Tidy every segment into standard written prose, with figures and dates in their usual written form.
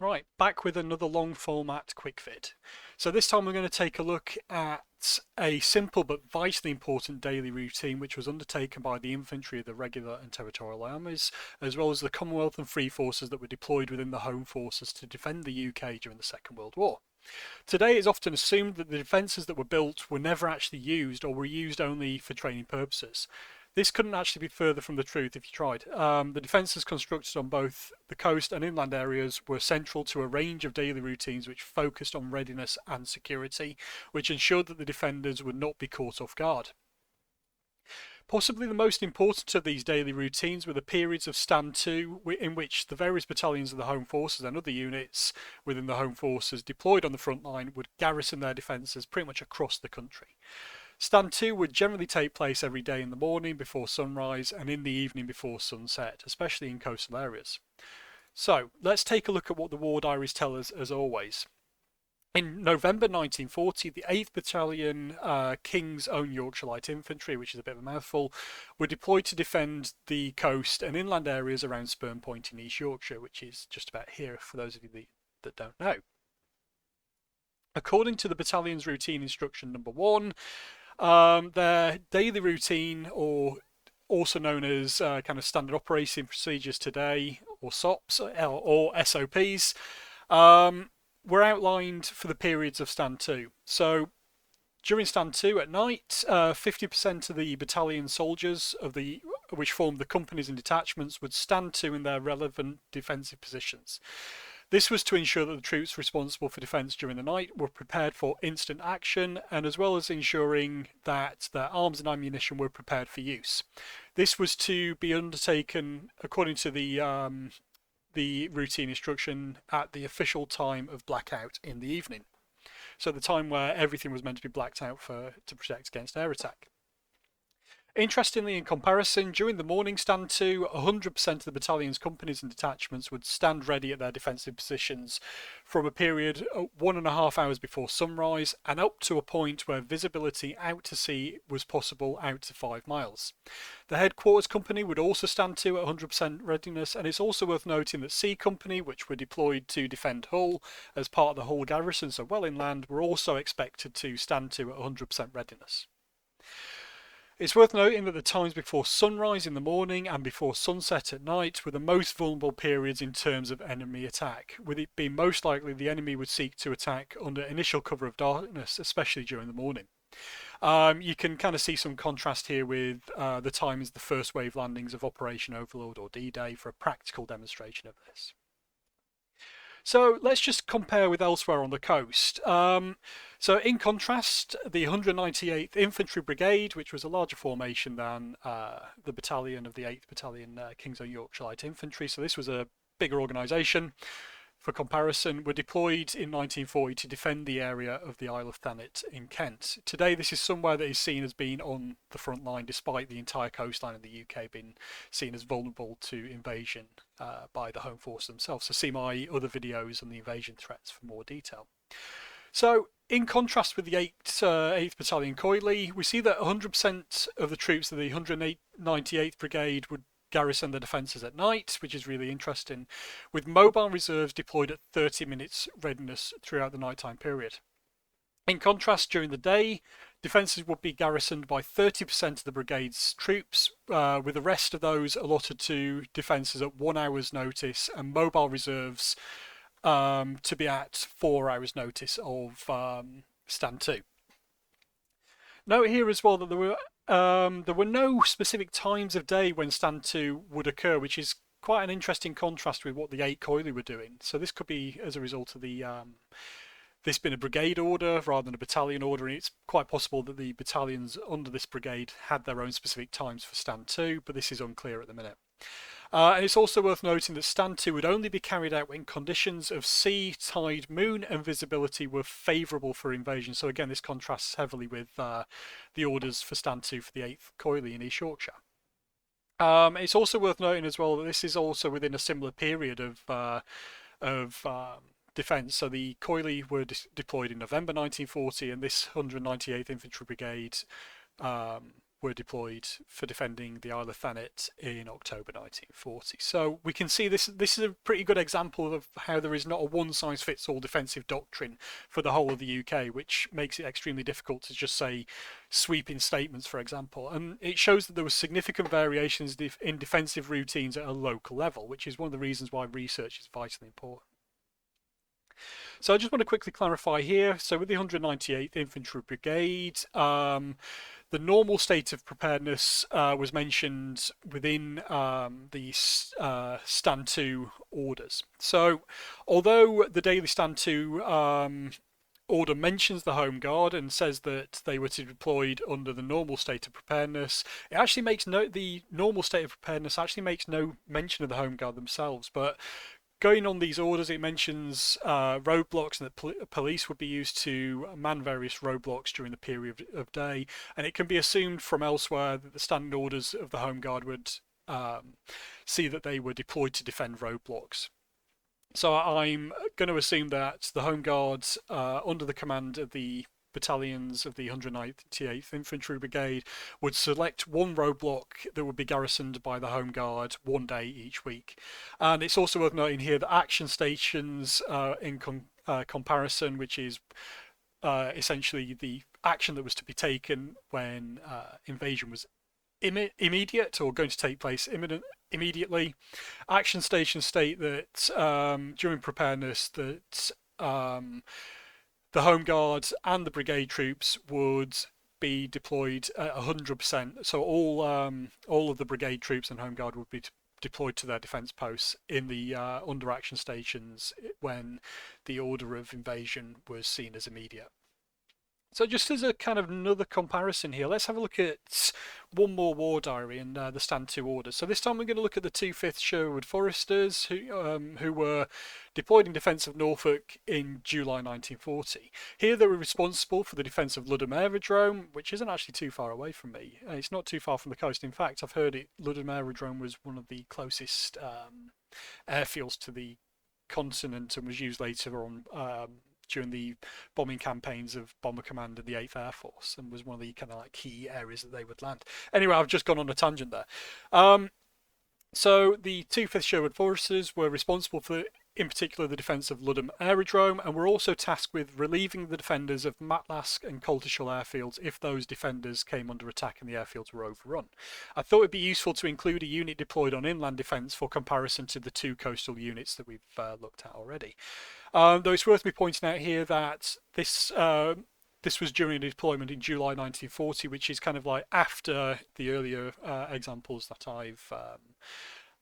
Right, back with another long format quick vid. So this time we're going to take a look at a simple but vitally important daily routine which was undertaken by the infantry of the regular and territorial armies, as well as the Commonwealth and Free Forces that were deployed within the Home Forces to defend the UK during the Second World War. Today it's often assumed that the defences that were built were never actually used or were used only for training purposes. This couldn't actually be further from the truth if you tried. The defences constructed on both the coast and inland areas were central to a range of daily routines which focused on readiness and security, which ensured that the defenders would not be caught off guard. Possibly the most important of these daily routines were the periods of stand to, in which the various battalions of the Home Forces and other units within the Home Forces deployed on the front line would garrison their defences pretty much across the country. Stand 2 would generally take place every day in the morning before sunrise and in the evening before sunset, especially in coastal areas. So let's take a look at what the war diaries tell us as always. In November 1940, the 8th Battalion, King's Own Yorkshire Light Infantry, which is a bit of a mouthful, were deployed to defend the coast and inland areas around Spurn Point in East Yorkshire, which is just about here for those of you that don't know. According to the battalion's routine instruction number 1, their daily routine, or also known as kind of standard operating procedures today, or SOPs or SOPs, were outlined for the periods of stand 2. So during stand 2 at night, 50% of the battalion soldiers which formed the companies and detachments would stand to in their relevant defensive positions. This was to ensure that the troops responsible for defence during the night were prepared for instant action, and as well as ensuring that their arms and ammunition were prepared for use. This was to be undertaken according to the routine instruction at the official time of blackout in the evening. So the time where everything was meant to be blacked out to protect against air attack. Interestingly, in comparison, during the morning stand 2, 100% of the battalion's companies and detachments would stand ready at their defensive positions from a period 1.5 hours before sunrise and up to a point where visibility out to sea was possible out to 5 miles. The headquarters company would also stand to at 100% readiness, and it's also worth noting that C Company, which were deployed to defend Hull as part of the Hull garrison, so well inland, were also expected to stand to at 100% readiness. It's worth noting that the times before sunrise in the morning and before sunset at night were the most vulnerable periods in terms of enemy attack, with it being most likely the enemy would seek to attack under initial cover of darkness, especially during the morning. You can kind of see some contrast here with the times the first wave landings of Operation Overlord or D-Day for a practical demonstration of this. So let's just compare with elsewhere on the coast. So in contrast, the 198th Infantry Brigade, which was a larger formation than the battalion of the 8th Battalion King's Own Yorkshire Light Infantry, so this was a bigger organisation, for comparison, were deployed in 1940 to defend the area of the Isle of Thanet in Kent. Today this is somewhere that is seen as being on the front line, despite the entire coastline of the UK being seen as vulnerable to invasion by the Home Force themselves. So see my other videos on the invasion threats for more detail. So in contrast with the 8th Battalion Coyley, we see that 100% of the troops of the 198th Brigade would garrison the defences at night, which is really interesting, with mobile reserves deployed at 30 minutes readiness throughout the nighttime period. In contrast, during the day, defences would be garrisoned by 30% of the brigade's troops, with the rest of those allotted to defences at 1 hour's notice, and mobile reserves to be at 4 hours notice of stand 2. Note here as well that there were no specific times of day when stand 2 would occur, which is quite an interesting contrast with what the 8 Coyley were doing. So this could be as a result of this being a brigade order rather than a battalion order, and it's quite possible that the battalions under this brigade had their own specific times for stand 2, but this is unclear at the minute. And it's also worth noting that stand 2 would only be carried out when conditions of sea, tide, moon and visibility were favourable for invasion. So again, this contrasts heavily with the orders for stand 2 for the 8th Coyley in East Yorkshire. It's also worth noting as well that this is also within a similar period of defence. So the Coyley were deployed in November 1940, and this 198th Infantry Brigade were deployed for defending the Isle of Thanet in October 1940. So we can see this is a pretty good example of how there is not a one-size-fits-all defensive doctrine for the whole of the UK, which makes it extremely difficult to just say sweeping statements, for example. And it shows that there were significant variations in defensive routines at a local level, which is one of the reasons why research is vitally important. So I just want to quickly clarify here. So with the 198th Infantry Brigade, the normal state of preparedness was mentioned within the Stand 2 orders. So although the daily Stand 2 order mentions the Home Guard and says that they were to be deployed under the normal state of preparedness, it actually makes the normal state of preparedness actually makes no mention of the Home Guard themselves. But going on these orders, it mentions roadblocks and that police would be used to man various roadblocks during the period of day, and it can be assumed from elsewhere that the standing orders of the Home Guard would see that they were deployed to defend roadblocks. So I'm going to assume that the Home Guard, under the command of the battalions of the 198th Infantry Brigade, would select one roadblock that would be garrisoned by the Home Guard one day each week. And it's also worth noting here that action stations in comparison, which is essentially the action that was to be taken when invasion was immediate or going to take place immediately. Action stations state that during preparedness that the Home Guard and the brigade troops would be deployed at 100%. So all of the brigade troops and Home Guard would be deployed to their defence posts in the under action stations when the order of invasion was seen as immediate. So just as a kind of another comparison here, let's have a look at one more war diary and the Stand 2 orders. So this time we're going to look at the 2/5 Sherwood Foresters who were deployed in defence of Norfolk in July 1940. Here they were responsible for the defence of Ludham Aerodrome, which isn't actually too far away from me. It's not too far from the coast. In fact, I've heard Ludham Aerodrome was one of the closest airfields to the continent and was used later on during the bombing campaigns of Bomber Command and the 8th Air Force, and was one of the kind of like key areas that they would land. Anyway, I've just gone on a tangent there. So the 2/5 Sherwood Foresters were responsible for, in particular, the defence of Ludham Aerodrome, and were also tasked with relieving the defenders of Matlask and Coltishall airfields if those defenders came under attack and the airfields were overrun. I thought it'd be useful to include a unit deployed on inland defence for comparison to the two coastal units that we've looked at already. Though it's worth me pointing out here that this was during a deployment in July 1940, which is kind of like after the earlier examples that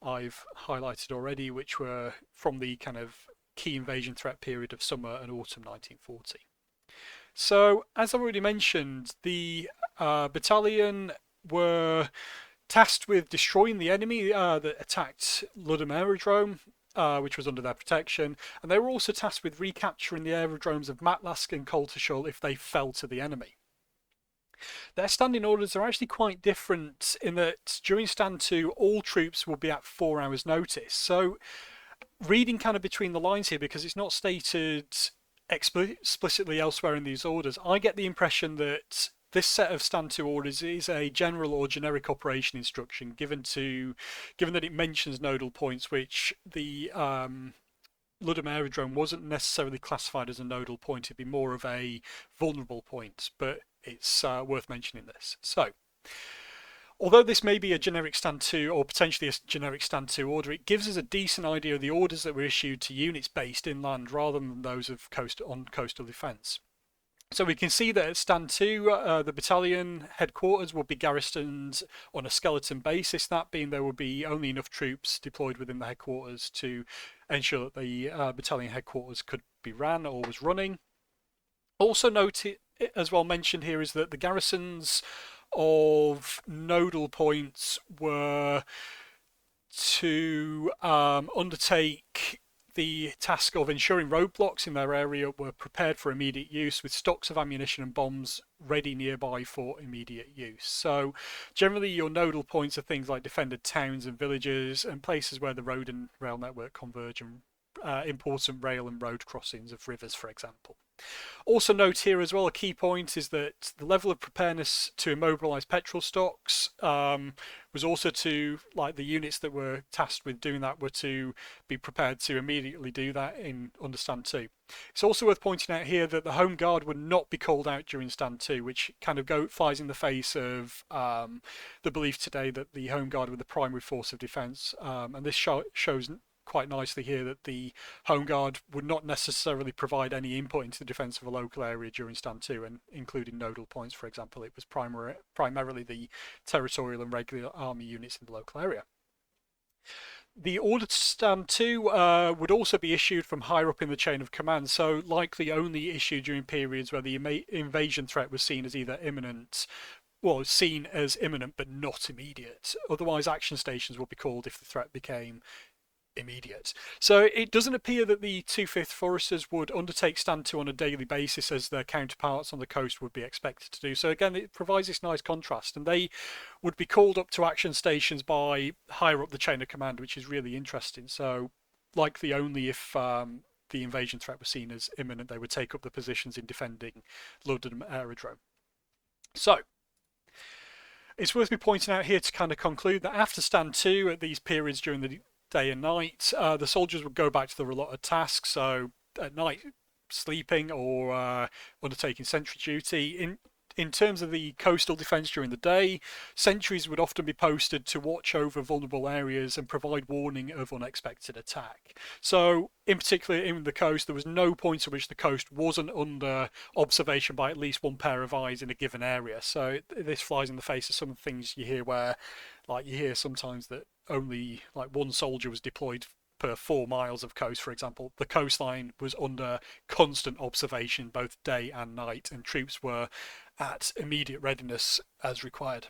I've highlighted already, which were from the kind of key invasion threat period of summer and autumn 1940. So, as I've already mentioned, the battalion were tasked with destroying the enemy that attacked Ludham Aerodrome, which was under their protection, and they were also tasked with recapturing the aerodromes of Matlask and Coltishall if they fell to the enemy. Their standing orders are actually quite different in that during Stand 2 all troops will be at 4 hours notice. So reading kind of between the lines here, because it's not stated explicitly elsewhere in these orders, I get the impression that this set of Stand 2 orders is a general or generic operation instruction given that it mentions nodal points, which the Ludham Aerodrome wasn't necessarily classified as a nodal point. It'd be more of a vulnerable point, but it's worth mentioning this. So, although this may be a generic Stand 2 or potentially a generic Stand 2 order, it gives us a decent idea of the orders that were issued to units based inland rather than those of coastal defence. So we can see that at Stand 2, the battalion headquarters will be garrisoned on a skeleton basis, that being there will be only enough troops deployed within the headquarters to ensure that the battalion headquarters could be ran or was running. Also noted, as well mentioned here, is that the garrisons of nodal points were to undertake the task of ensuring roadblocks in their area were prepared for immediate use with stocks of ammunition and bombs ready nearby for immediate use. So generally your nodal points are things like defended towns and villages and places where the road and rail network converge and important rail and road crossings of rivers, for example. Also note here as well, a key point is that the level of preparedness to immobilise petrol stocks was also to, like, the units that were tasked with doing that were to be prepared to immediately do that in under Stand 2. It's also worth pointing out here that the Home Guard would not be called out during Stand 2, which kind of flies in the face of the belief today that the Home Guard were the primary force of defence, and this shows quite nicely here that the Home Guard would not necessarily provide any input into the defence of a local area during Stand 2, and including nodal points, for example. It was primarily the territorial and regular army units in the local area. The order to Stand 2 would also be issued from higher up in the chain of command, so likely only issued during periods where the invasion threat was seen as either imminent, well, seen as imminent but not immediate. Otherwise, action stations would be called if the threat became immediate. So it doesn't appear that the 2/5 Foresters would undertake Stand 2 on a daily basis as their counterparts on the coast would be expected to do. So again, it provides this nice contrast, and they would be called up to action stations by higher up the chain of command, which is really interesting. So likely only if the invasion threat was seen as imminent, they would take up the positions in defending London Aerodrome. So it's worth me pointing out here to kind of conclude that after Stand 2, at these periods during the day and night, the soldiers would go back to their allotted tasks. So at night, sleeping or undertaking sentry duty. In terms of the coastal defence during the day, sentries would often be posted to watch over vulnerable areas and provide warning of unexpected attack. So, in particular, in the coast, there was no point at which the coast wasn't under observation by at least one pair of eyes in a given area. So this flies in the face of some things you hear where, like, you hear sometimes that only like one soldier was deployed per 4 miles of coast, for example. The coastline was under constant observation both day and night, and troops were at immediate readiness as required.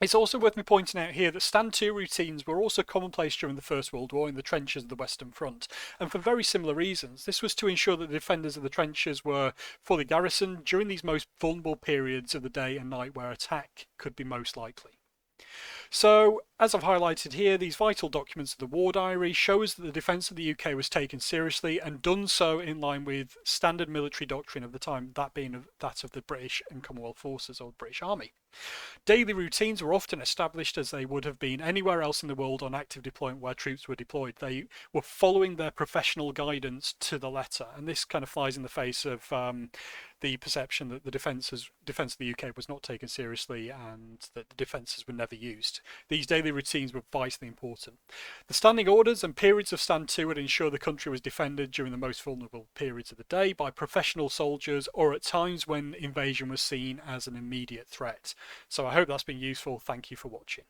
It's also worth me pointing out here that Stand 2 routines were also commonplace during the First World War in the trenches of the Western Front, and for very similar reasons. This was to ensure that the defenders of the trenches were fully garrisoned during these most vulnerable periods of the day and night where attack could be most likely. So, as I've highlighted here, these vital documents of the War Diary shows that the defence of the UK was taken seriously and done so in line with standard military doctrine of the time, that being that of the British and Commonwealth Forces or the British Army. Daily routines were often established as they would have been anywhere else in the world on active deployment where troops were deployed. They were following their professional guidance to the letter, and this kind of flies in the face of the perception that the defence of the UK was not taken seriously and that the defences were never used. These daily routines were vitally important. The standing orders and periods of Stand 2 would ensure the country was defended during the most vulnerable periods of the day by professional soldiers or at times when invasion was seen as an immediate threat. So I hope that's been useful. Thank you for watching.